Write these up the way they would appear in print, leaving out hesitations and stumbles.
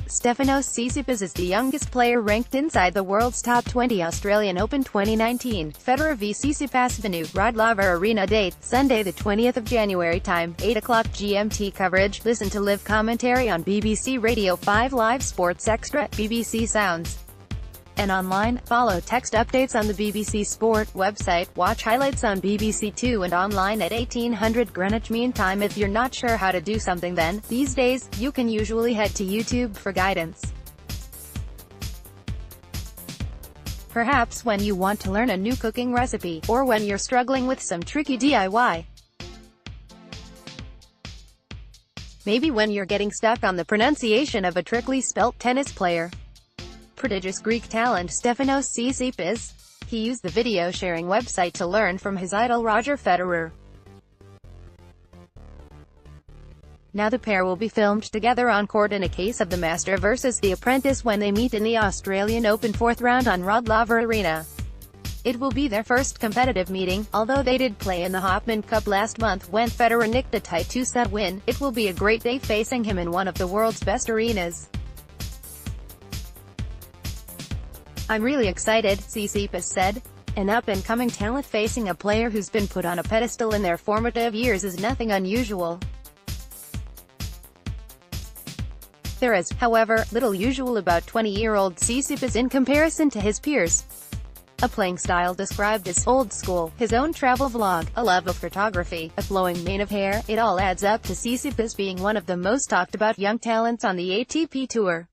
Stefanos Tsitsipas is the youngest player ranked inside the world's top 20. Australian Open 2019, Federer v Tsitsipas venue, Rod Laver Arena date, Sunday the 20th of January time, 8 o'clock GMT coverage, listen to live commentary on BBC Radio 5 Live Sports Extra, BBC Sounds, and online. Follow text updates on the BBC Sport website, watch highlights on BBC Two and online at 1800 Greenwich Mean Time. If you're not sure how to do something then, these days, you can usually head to YouTube for guidance. Perhaps when you want to learn a new cooking recipe, or when you're struggling with some tricky DIY. Maybe when you're getting stuck on the pronunciation of a trickly spelt tennis player. Prodigious Greek talent Stefanos Tsitsipas. He used the video-sharing website to learn from his idol Roger Federer. Now the pair will be filmed together on court in a case of the master versus the apprentice when they meet in the Australian Open fourth round on Rod Laver Arena. It will be their first competitive meeting, although they did play in the Hopman Cup last month when Federer nicked a tight two-set win. It will be a great day facing him in one of the world's best arenas. I'm really excited, Tsitsipas said. An up-and-coming talent facing a player who's been put on a pedestal in their formative years is nothing unusual. There is, however, little usual about 20-year-old Tsitsipas in comparison to his peers. A playing style described as old school, his own travel vlog, a love of photography, a flowing mane of hair, it all adds up to Tsitsipas being one of the most talked about young talents on the ATP Tour.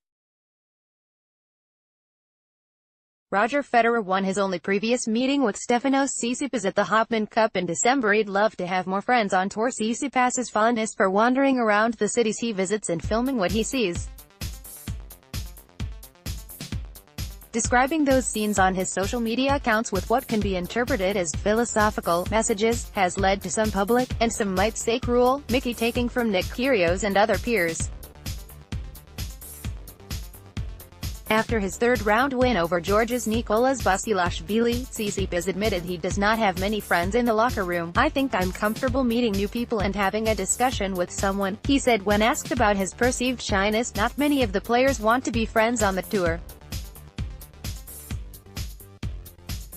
Roger Federer won his only previous meeting with Stefanos Tsitsipas at the Hopman Cup in December. He'd love to have more friends on tour. Tsitsipas's fondness for wandering around the cities he visits and filming what he sees. Describing those scenes on his social media accounts with what can be interpreted as philosophical messages, has led to some public, and some might say cruel, mickey taking from Nick Kyrgios and other peers. After his third-round win over Georgia's Nicolas Basilashvili, Tsitsipas admitted he does not have many friends in the locker room. I think I'm comfortable meeting new people and having a discussion with someone, he said when asked about his perceived shyness. Not many of the players want to be friends on the tour.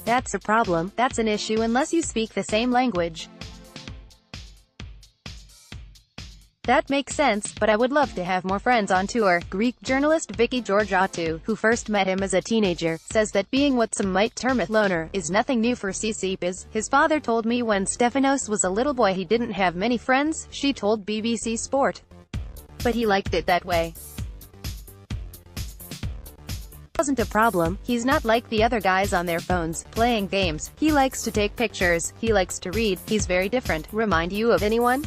That's a problem, that's an issue unless you speak the same language. That makes sense, but I would love to have more friends on tour. Greek journalist Vicky Georgiatou, who first met him as a teenager, says that being what some might term a loner is nothing new for Tsitsipas. His father told me when Stefanos was a little boy he didn't have many friends, she told BBC Sport. But he liked it that way. Wasn't a problem. He's not like the other guys on their phones, playing games. He likes to take pictures, he likes to read, he's very different. Remind you of anyone?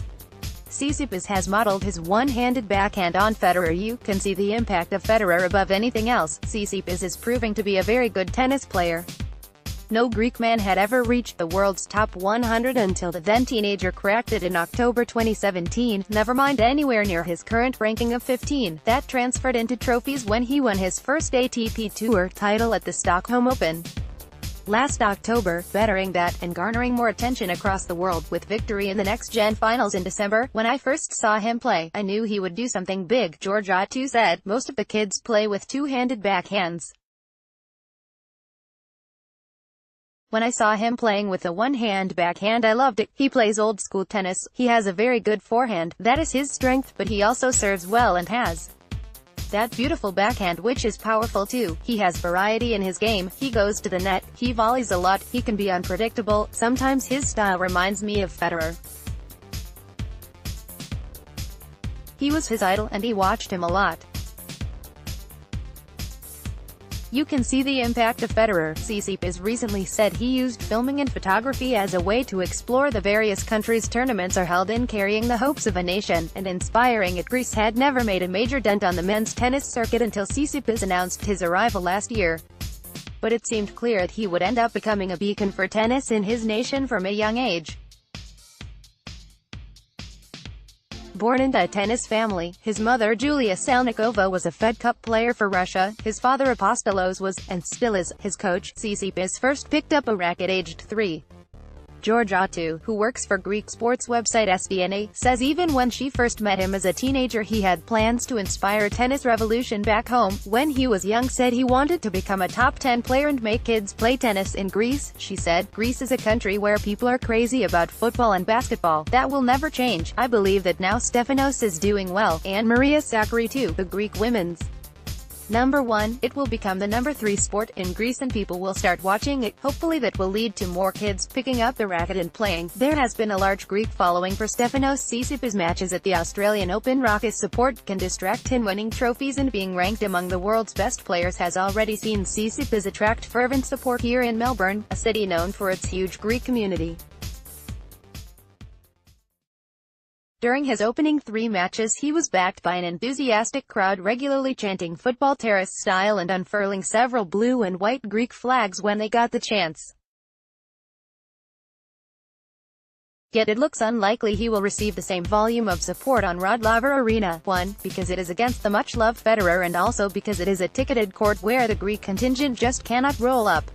Tsitsipas has modeled his one-handed backhand on Federer. You can see the impact of Federer above anything else. Tsitsipas is proving to be a very good tennis player. No Greek man had ever reached the world's top 100 until the then-teenager cracked it in October 2017, never mind anywhere near his current ranking of 15. That transferred into trophies when he won his first ATP Tour title at the Stockholm Open last October, bettering that, and garnering more attention across the world, with victory in the next-gen finals in December. When I first saw him play, I knew he would do something big, Georgiatou said. Most of the kids play with two-handed backhands. When I saw him playing with a one-hand backhand I loved it. He plays old-school tennis, he has a very good forehand, that is his strength, but he also serves well and has that beautiful backhand which is powerful too. He has variety in his game, he goes to the net, he volleys a lot, he can be unpredictable. Sometimes his style reminds me of Federer. He was his idol, and he watched him a lot. You can see the impact of Federer. Tsitsipas recently said he used filming and photography as a way to explore the various countries tournaments are held in, carrying the hopes of a nation, and inspiring it. Greece had never made a major dent on the men's tennis circuit until Tsitsipas announced his arrival last year. But it seemed clear that he would end up becoming a beacon for tennis in his nation from a young age. Born into a tennis family, his mother Julia Salnikova was a Fed Cup player for Russia, his father Apostolos was, and still is, his coach. Tsitsipas first picked up a racket aged 3. Georgiou, who works for Greek sports website SVNA, says even when she first met him as a teenager he had plans to inspire a tennis revolution back home. When he was young, said he wanted to become a top 10 player and make kids play tennis in Greece. She said, "Greece is a country where people are crazy about football and basketball. That will never change. I believe that now Stefanos is doing well, and Maria Sakkari too." The Greek women's number 1, it will become the number 3 sport in Greece and people will start watching it. Hopefully that will lead to more kids picking up the racket and playing. There has been a large Greek following for Stefanos Tsitsipas. Matches at the Australian Open. Raucous support can distract him. Winning trophies and being ranked among the world's best players has already seen Tsitsipas attract fervent support here in Melbourne, a city known for its huge Greek community. During his opening 3 matches he was backed by an enthusiastic crowd regularly chanting football terrace style and unfurling several blue and white Greek flags when they got the chance. Yet it looks unlikely he will receive the same volume of support on Rod Laver Arena. 1. Because it is against the much-loved Federer and also because it is a ticketed court where the Greek contingent just cannot roll up.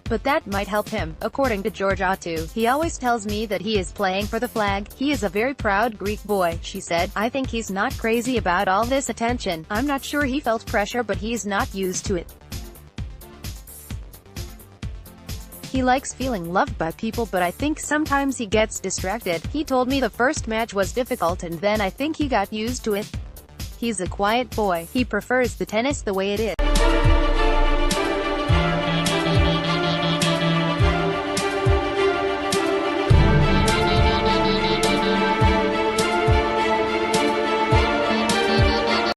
But that might help him. According to Georgiou, "He always tells me that he is playing for the flag. He is a very proud Greek boy," she said. "I think he's not crazy about all this attention. I'm not sure he felt pressure, but he's not used to it. He likes feeling loved by people, but I think sometimes he gets distracted. He told me the first match was difficult and then I think he got used to it. He's a quiet boy. He prefers the tennis the way it is."